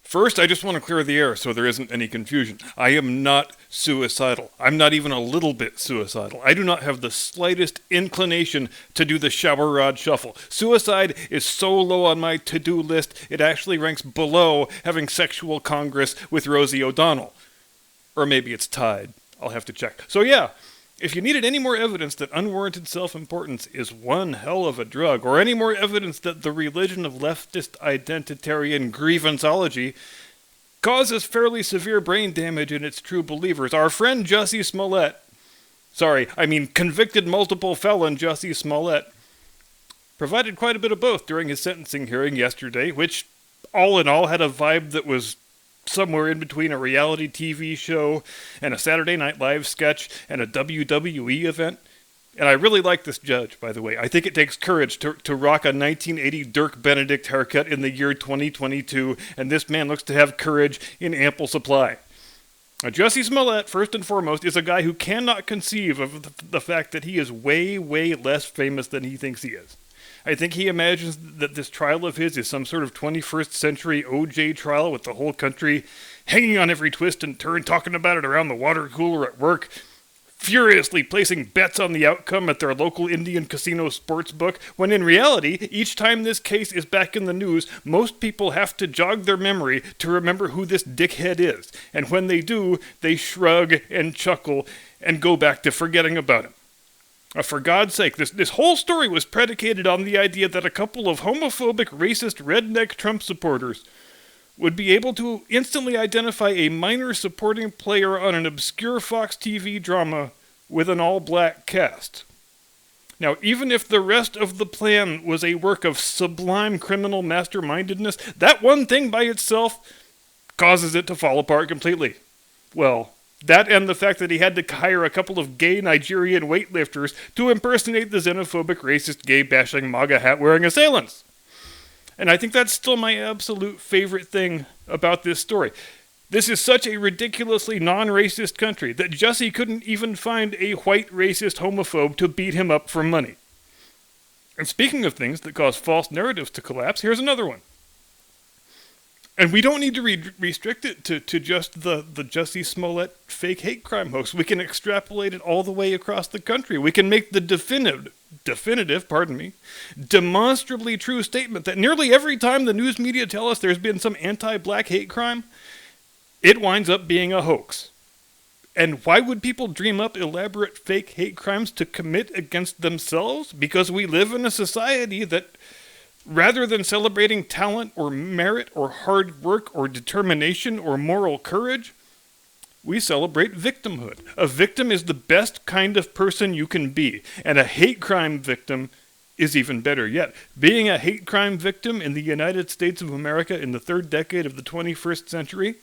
First, I just want to clear the air so there isn't any confusion. I am not suicidal. I'm not even a little bit suicidal. I do not have the slightest inclination to do the shower rod shuffle. Suicide is so low on my to-do list, it actually ranks below having sexual congress with Rosie O'Donnell. Or maybe it's tied. I'll have to check. So yeah, if you needed any more evidence that unwarranted self-importance is one hell of a drug, or any more evidence that the religion of leftist identitarian grievanceology causes fairly severe brain damage in its true believers, our friend Jussie Smollett, convicted multiple felon Jussie Smollett, provided quite a bit of both during his sentencing hearing yesterday, which all in all had a vibe that was somewhere in between a reality TV show and a Saturday Night Live sketch and a WWE event. And I really like this judge, by the way. I think it takes courage to rock a 1980 Dirk Benedict haircut in the year 2022, and this man looks to have courage in ample supply. Now, Jussie Smollett, first and foremost, is a guy who cannot conceive of the fact that he is way, way less famous than he thinks he is. I think he imagines that this trial of his is some sort of 21st century OJ trial with the whole country hanging on every twist and turn, talking about it around the water cooler at work, furiously placing bets on the outcome at their local Indian casino sports book, when in reality, each time this case is back in the news, most people have to jog their memory to remember who this dickhead is. And when they do, they shrug and chuckle and go back to forgetting about him. For God's sake, this whole story was predicated on the idea that a couple of homophobic, racist, redneck Trump supporters would be able to instantly identify a minor supporting player on an obscure Fox TV drama with an all-black cast. Now, even if the rest of the plan was a work of sublime criminal mastermindedness, that one thing by itself causes it to fall apart completely. Well, that and the fact that he had to hire a couple of gay Nigerian weightlifters to impersonate the xenophobic, racist, gay-bashing, MAGA hat-wearing assailants. And I think that's still my absolute favorite thing about this story. This is such a ridiculously non-racist country that Jussie couldn't even find a white racist homophobe to beat him up for money. And speaking of things that cause false narratives to collapse, here's another one. And we don't need to restrict it to just the Jussie Smollett fake hate crime hoax. We can extrapolate it all the way across the country. We can make the definitive, demonstrably true statement that nearly every time the news media tell us there's been some anti-black hate crime, it winds up being a hoax. And why would people dream up elaborate fake hate crimes to commit against themselves? Because we live in a society that, rather than celebrating talent or merit or hard work or determination or moral courage, we celebrate victimhood. A victim is the best kind of person you can be, and a hate crime victim is even better yet. Being a hate crime victim in the United States of America in the third decade of the 21st century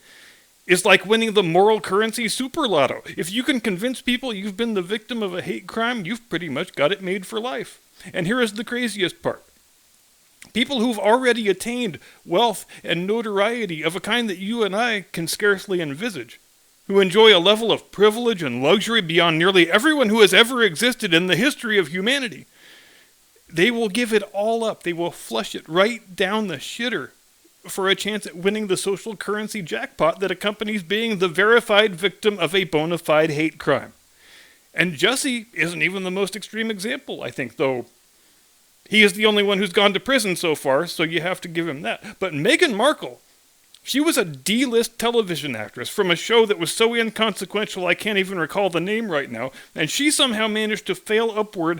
is like winning the moral currency super lotto. If you can convince people you've been the victim of a hate crime, you've pretty much got it made for life. And here is the craziest part. People who've already attained wealth and notoriety of a kind that you and I can scarcely envisage, who enjoy a level of privilege and luxury beyond nearly everyone who has ever existed in the history of humanity, they will give it all up. They will flush it right down the shitter for a chance at winning the social currency jackpot that accompanies being the verified victim of a bona fide hate crime. And Jussie isn't even the most extreme example, I think, though he is the only one who's gone to prison so far, so you have to give him that. But Meghan Markle, she was a D-list television actress from a show that was so inconsequential I can't even recall the name right now, and she somehow managed to fail upward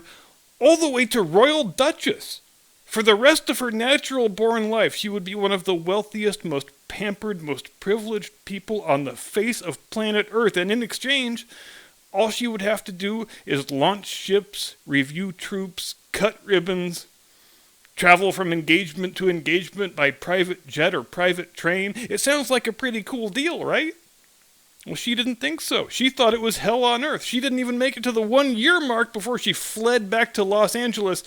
all the way to Royal Duchess. For the rest of her natural-born life, she would be one of the wealthiest, most pampered, most privileged people on the face of planet Earth, and in exchange, all she would have to do is launch ships, review troops, cut ribbons, travel from engagement to engagement by private jet or private train. It sounds like a pretty cool deal, right? Well, she didn't think so. She thought it was hell on earth. She didn't even make it to the 1-year mark before she fled back to Los Angeles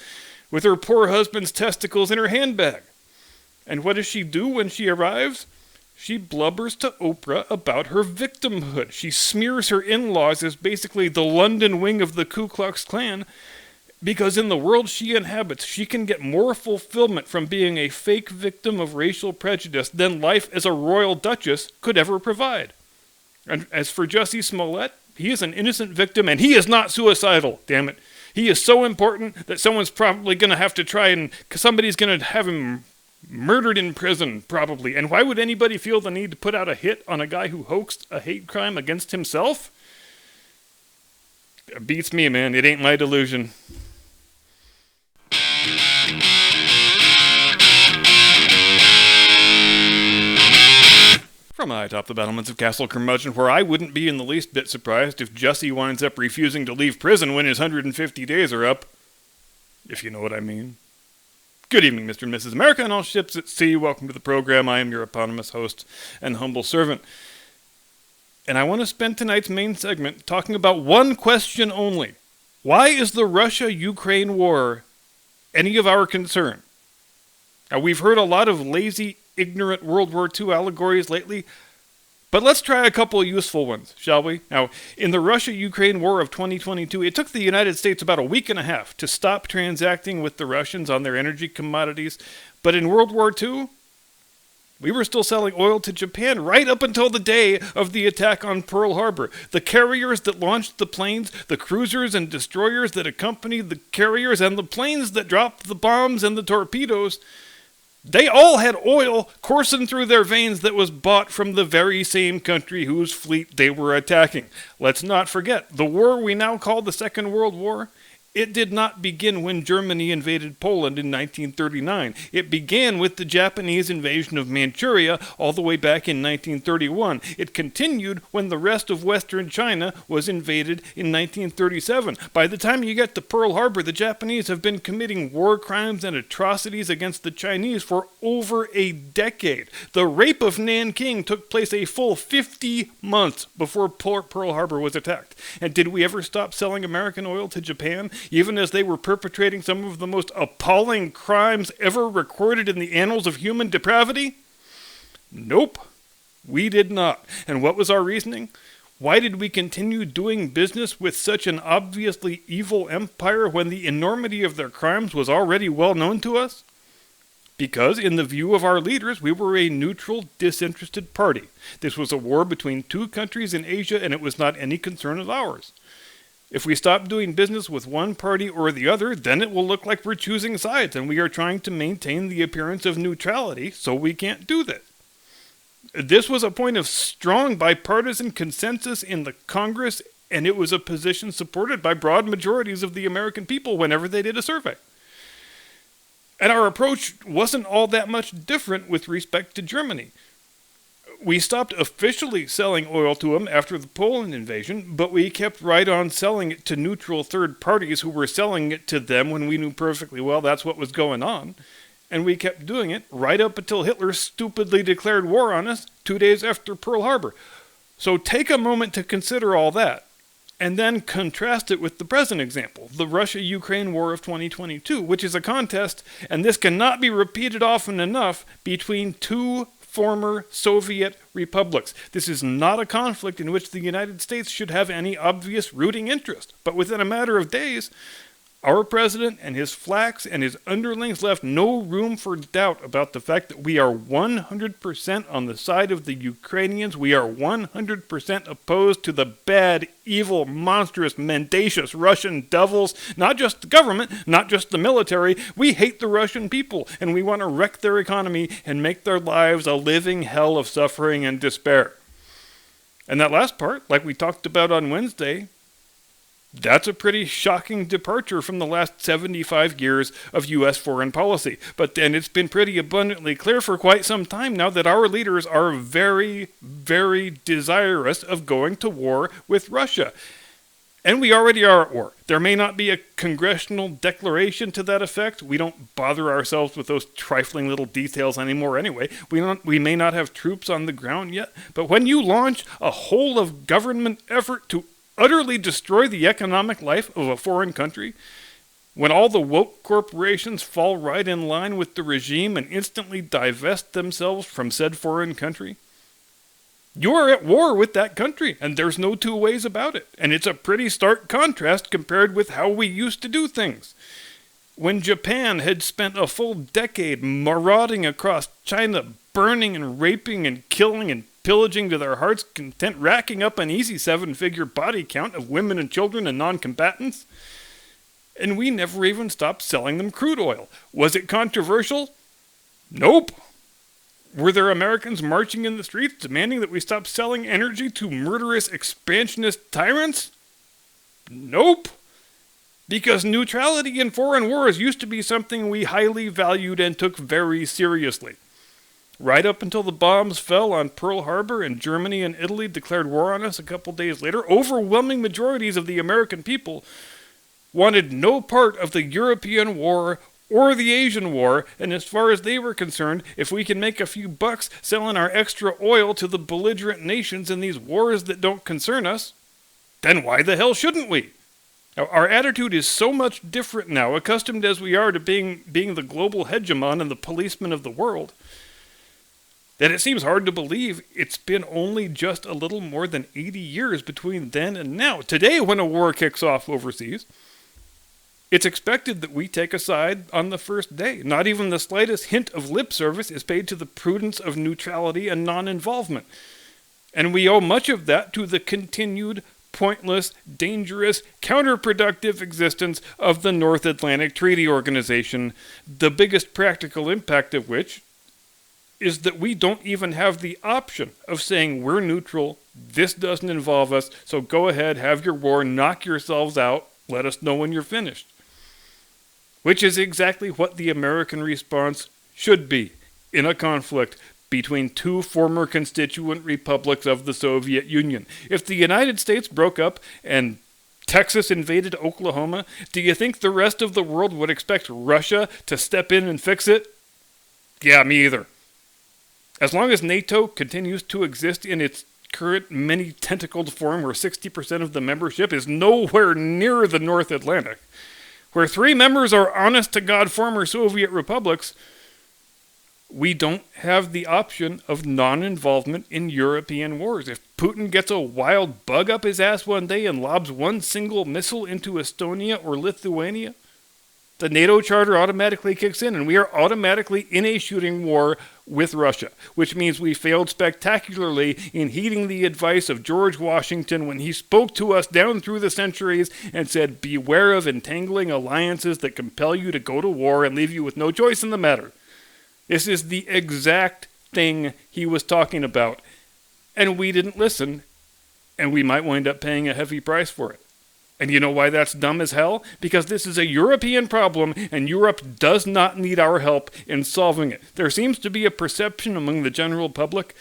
with her poor husband's testicles in her handbag. And what does she do when she arrives? She blubbers to Oprah about her victimhood. She smears her in-laws as basically the London wing of the Ku Klux Klan, Because in the world she inhabits, she can get more fulfillment from being a fake victim of racial prejudice than life as a royal duchess could ever provide. And as for Jussie Smollett, he is an innocent victim, and he is not suicidal, damn it. He is so important that someone's probably going to have to try and... somebody's going to have him murdered in prison, probably. And why would anybody feel the need to put out a hit on a guy who hoaxed a hate crime against himself? It beats me, man. It ain't my delusion. From atop the battlements of Castle Curmudgeon, where I wouldn't be in the least bit surprised if Jussie winds up refusing to leave prison when his 150 days are up. If you know what I mean. Good evening, Mr. and Mrs. America and all ships at sea. Welcome to the program. I am your eponymous host and humble servant. And I want to spend tonight's main segment talking about one question only. Why is the Russia-Ukraine war any of our concern? Now, we've heard a lot of lazy, ignorant World War II allegories lately, but let's try a couple of useful ones, shall we? Now, in the Russia-Ukraine war of 2022, it took the United States about a week and a half to stop transacting with the Russians on their energy commodities, but in World War II, we were still selling oil to Japan right up until the day of the attack on Pearl Harbor. The carriers that launched the planes, the cruisers and destroyers that accompanied the carriers, and the planes that dropped the bombs and the torpedoes, they all had oil coursing through their veins that was bought from the very same country whose fleet they were attacking. Let's not forget, the war we now call the Second World War, it did not begin when Germany invaded Poland in 1939. It began with the Japanese invasion of Manchuria all the way back in 1931. It continued when the rest of Western China was invaded in 1937. By the time you get to Pearl Harbor, the Japanese have been committing war crimes and atrocities against the Chinese for over a decade. The rape of Nanking took place a full 50 months before Pearl Harbor was attacked. And did we ever stop selling American oil to Japan, even as they were perpetrating some of the most appalling crimes ever recorded in the annals of human depravity? Nope, we did not. And what was our reasoning? Why did we continue doing business with such an obviously evil empire when the enormity of their crimes was already well known to us? Because, in the view of our leaders, we were a neutral, disinterested party. This was a war between two countries in Asia, and it was not any concern of ours. If we stop doing business with one party or the other, then it will look like we're choosing sides, and we are trying to maintain the appearance of neutrality, so we can't do that. This was a point of strong bipartisan consensus in the Congress, and it was a position supported by broad majorities of the American people whenever they did a survey. And our approach wasn't all that much different with respect to Germany. We stopped officially selling oil to them after the Poland invasion, but we kept right on selling it to neutral third parties who were selling it to them when we knew perfectly well that's what was going on. And we kept doing it right up until Hitler stupidly declared war on us 2 days after Pearl Harbor. So take a moment to consider all that, and then contrast it with the present example, the Russia-Ukraine war of 2022, which is a contest, and this cannot be repeated often enough, between two former Soviet republics. This is not a conflict in which the United States should have any obvious rooting interest. But within a matter of days, our president and his flacks and his underlings left no room for doubt about the fact that we are 100% on the side of the Ukrainians. We are 100% opposed to the bad, evil, monstrous, mendacious Russian devils. Not just the government, not just the military. We hate the Russian people, and we want to wreck their economy and make their lives a living hell of suffering and despair. And that last part, like we talked about on Wednesday, that's a pretty shocking departure from the last 75 years of U.S. foreign policy. But then it's been pretty abundantly clear for quite some time now that our leaders are very, very desirous of going to war with Russia. And we already are at war. There may not be a congressional declaration to that effect. We don't bother ourselves with those trifling little details anymore anyway. We may not have troops on the ground yet. But when you launch a whole of government effort to utterly destroy the economic life of a foreign country, when all the woke corporations fall right in line with the regime and instantly divest themselves from said foreign country, You're at war with that country, and there's no two ways about it. And it's a pretty stark contrast compared with how we used to do things. When Japan had spent a full decade marauding across China, burning and raping and killing and pillaging to their heart's content, racking up an easy 7-figure body count of women and children and non-combatants, and we never even stopped selling them crude oil. Was it controversial? Nope. Were there Americans marching in the streets demanding that we stop selling energy to murderous expansionist tyrants? Nope. Because neutrality in foreign wars used to be something we highly valued and took very seriously. Right up until the bombs fell on Pearl Harbor and Germany and Italy declared war on us a couple days later, overwhelming majorities of the American people wanted no part of the European war or the Asian war, and as far as they were concerned, if we can make a few bucks selling our extra oil to the belligerent nations in these wars that don't concern us, then why the hell shouldn't we? Now, our attitude is so much different now, accustomed as we are to being the global hegemon and the policeman of the world, that it seems hard to believe it's been only just a little more than 80 years between then and now. Today, when a war kicks off overseas, it's expected that we take a side on the first day. Not even the slightest hint of lip service is paid to the prudence of neutrality and non-involvement. And we owe much of that to the continued, pointless, dangerous, counterproductive existence of the North Atlantic Treaty Organization, the biggest practical impact of which is that we don't even have the option of saying we're neutral, this doesn't involve us, so go ahead, have your war, knock yourselves out, let us know when you're finished. Which is exactly what the American response should be in a conflict between two former constituent republics of the Soviet Union. If the United States broke up and Texas invaded Oklahoma, do you think the rest of the world would expect Russia to step in and fix it? Yeah, me either. As long as NATO continues to exist in its current many-tentacled form where 60% of the membership is nowhere near the North Atlantic, where 3 members are honest-to-God former Soviet republics, we don't have the option of non-involvement in European wars. If Putin gets a wild bug up his ass one day and lobs one single missile into Estonia or Lithuania, the NATO charter automatically kicks in, and we are automatically in a shooting war with Russia, which means we failed spectacularly in heeding the advice of George Washington when he spoke to us down through the centuries and said, beware of entangling alliances that compel you to go to war and leave you with no choice in the matter. This is the exact thing he was talking about, and we didn't listen, and we might wind up paying a heavy price for it. And you know why that's dumb as hell? Because this is a European problem, and Europe does not need our help in solving it. There seems to be a perception among the general public,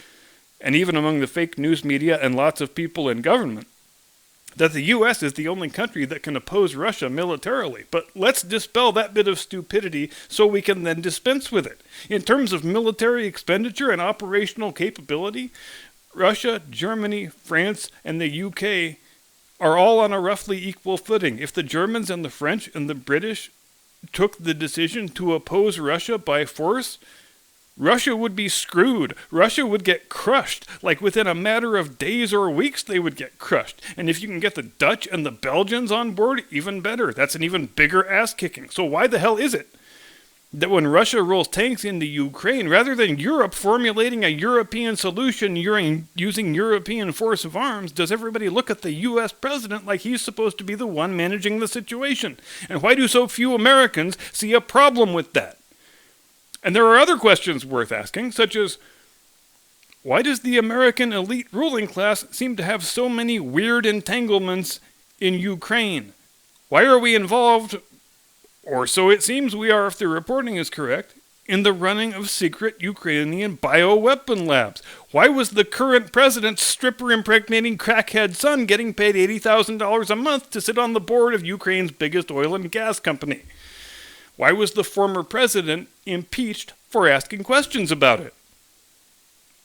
and even among the fake news media and lots of people in government, that the U.S. is the only country that can oppose Russia militarily. But let's dispel that bit of stupidity so we can then dispense with it. In terms of military expenditure and operational capability, Russia, Germany, France, and the UK are all on a roughly equal footing. If the Germans and the French and the British took the decision to oppose Russia by force, Russia would be screwed. Russia would get crushed. Like within a matter of days or weeks, they would get crushed. And if you can get the Dutch and the Belgians on board, even better. That's an even bigger ass-kicking. So why the hell is it that when Russia rolls tanks into Ukraine, rather than Europe formulating a European solution using European force of arms, does everybody look at the U.S. president like he's supposed to be the one managing the situation? And why do so few Americans see a problem with that? And there are other questions worth asking, such as, why does the American elite ruling class seem to have so many weird entanglements in Ukraine? Why are we involved, or so it seems we are if the reporting is correct, in the running of secret Ukrainian bioweapon labs? Why was the current president's stripper-impregnating crackhead son getting paid $80,000 a month to sit on the board of Ukraine's biggest oil and gas company? Why was the former president impeached for asking questions about it?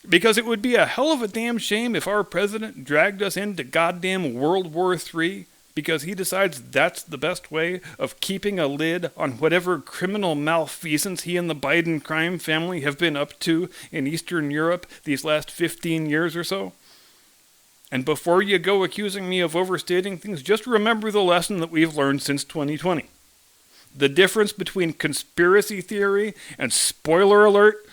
Because it would be a hell of a damn shame if our president dragged us into goddamn World War III because he decides that's the best way of keeping a lid on whatever criminal malfeasance he and the Biden crime family have been up to in Eastern Europe these last 15 years or so. And before you go accusing me of overstating things, just remember the lesson that we've learned since 2020. The difference between conspiracy theory and spoiler alert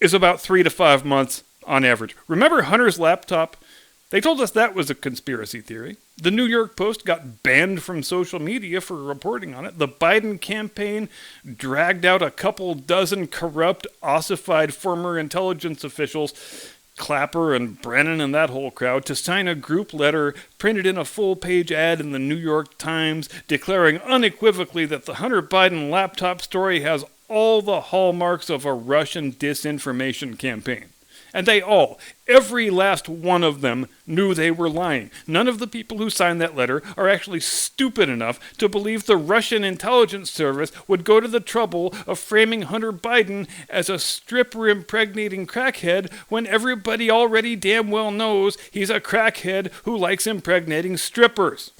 is about 3 to 5 months on average. Remember Hunter's laptop? They told us that was a conspiracy theory. The New York Post got banned from social media for reporting on it. The Biden campaign dragged out a couple dozen corrupt, ossified former intelligence officials, Clapper and Brennan and that whole crowd, to sign a group letter printed in a full-page ad in the New York Times declaring unequivocally that the Hunter Biden laptop story has all the hallmarks of a Russian disinformation campaign. And they all, every last one of them, knew they were lying. None of the people who signed that letter are actually stupid enough to believe the Russian intelligence service would go to the trouble of framing Hunter Biden as a stripper impregnating crackhead when everybody already damn well knows he's a crackhead who likes impregnating strippers.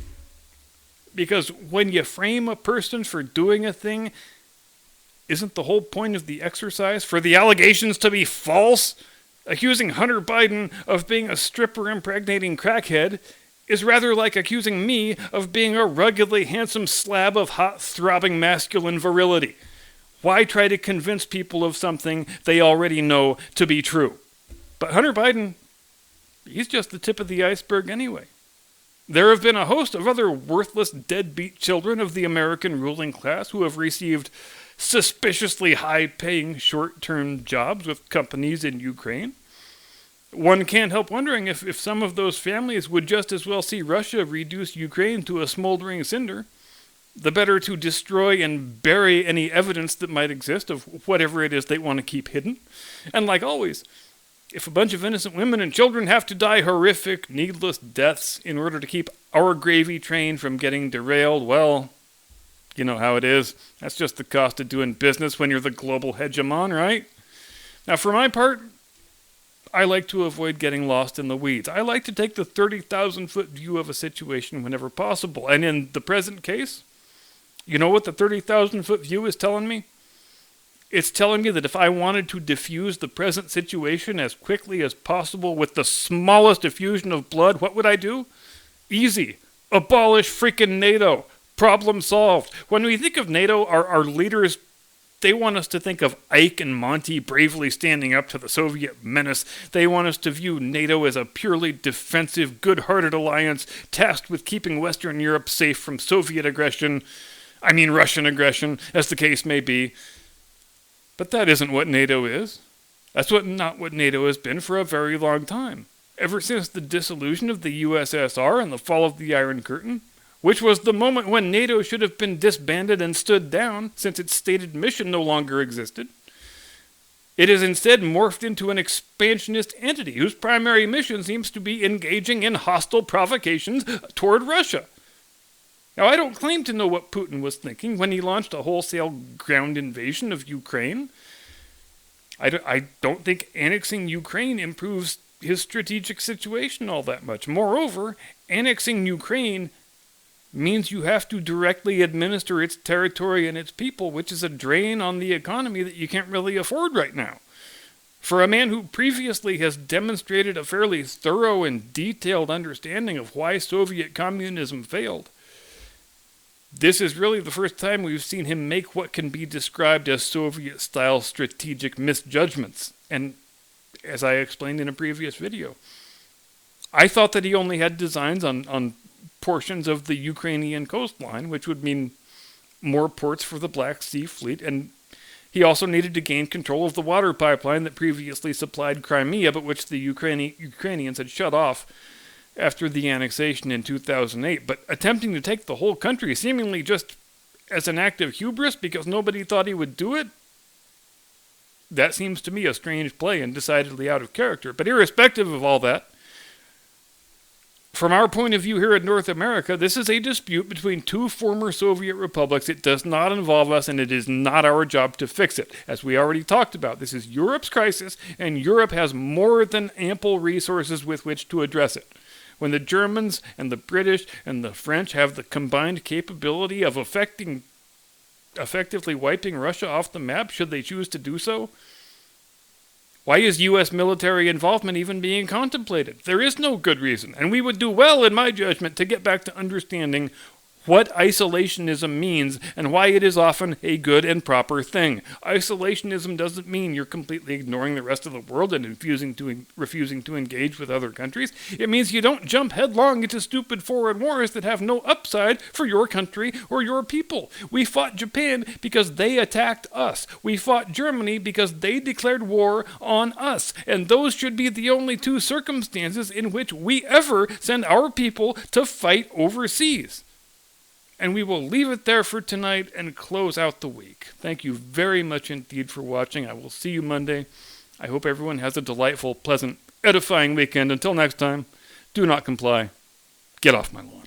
Because when you frame a person for doing a thing, isn't the whole point of the exercise for the allegations to be false? Accusing Hunter Biden of being a stripper impregnating crackhead is rather like accusing me of being a ruggedly handsome slab of hot, throbbing masculine virility. Why try to convince people of something they already know to be true? But Hunter Biden, he's just the tip of the iceberg anyway. There have been a host of other worthless, deadbeat children of the American ruling class who have received suspiciously high-paying short-term jobs with companies in Ukraine. One can't help wondering if some of those families would just as well see Russia reduce Ukraine to a smoldering cinder, the better to destroy and bury any evidence that might exist of whatever it is they want to keep hidden. And like always, if a bunch of innocent women and children have to die horrific, needless deaths in order to keep our gravy train from getting derailed, well, you know how it is. That's just the cost of doing business when you're the global hegemon, right? Now, for my part, I like to avoid getting lost in the weeds. I like to take the 30,000-foot view of a situation whenever possible. And in the present case, you know what the 30,000-foot view is telling me? It's telling me that if I wanted to diffuse the present situation as quickly as possible with the smallest effusion of blood, what would I do? Easy. Abolish freaking NATO. Problem solved. When we think of NATO, our leaders, they want us to think of Ike and Monty bravely standing up to the Soviet menace. They want us to view NATO as a purely defensive, good-hearted alliance tasked with keeping Western Europe safe from Soviet aggression. I mean Russian aggression, as the case may be. But that isn't what NATO is. That's not what NATO has been for a very long time. Ever since the dissolution of the USSR and the fall of the Iron Curtain, which was the moment when NATO should have been disbanded and stood down, since its stated mission no longer existed. It has instead morphed into an expansionist entity whose primary mission seems to be engaging in hostile provocations toward Russia. Now, I don't claim to know what Putin was thinking when he launched a wholesale ground invasion of Ukraine. I don't think annexing Ukraine improves his strategic situation all that much. Moreover, annexing Ukraine means you have to directly administer its territory and its people, which is a drain on the economy that you can't really afford right now. For a man who previously has demonstrated a fairly thorough and detailed understanding of why Soviet communism failed, this is really the first time we've seen him make what can be described as Soviet-style strategic misjudgments. And as I explained in a previous video, I thought that he only had designs on portions of the Ukrainian coastline, which would mean more ports for the Black Sea Fleet, and he also needed to gain control of the water pipeline that previously supplied Crimea, but which the Ukrainians had shut off after the annexation in 2008. But attempting to take the whole country, seemingly just as an act of hubris because nobody thought he would do it, that seems to me a strange play and decidedly out of character. But irrespective of all that, from our point of view here in North America, this is a dispute between two former Soviet republics. It does not involve us, and it is not our job to fix it. As we already talked about, this is Europe's crisis, and Europe has more than ample resources with which to address it. When the Germans and the British and the French have the combined capability of effectively wiping Russia off the map, should they choose to do so, Why is U.S. military involvement even being contemplated? There is no good reason, and we would do well, in my judgment, to get back to understanding what isolationism means and why it is often a good and proper thing. Isolationism doesn't mean you're completely ignoring the rest of the world and refusing to engage with other countries. It means you don't jump headlong into stupid foreign wars that have no upside for your country or your people. We fought Japan because they attacked us. We fought Germany because they declared war on us. And those should be the only two circumstances in which we ever send our people to fight overseas. And we will leave it there for tonight and close out the week. Thank you very much indeed for watching. I will see you Monday. I hope everyone has a delightful, pleasant, edifying weekend. Until next time, do not comply. Get off my lawn.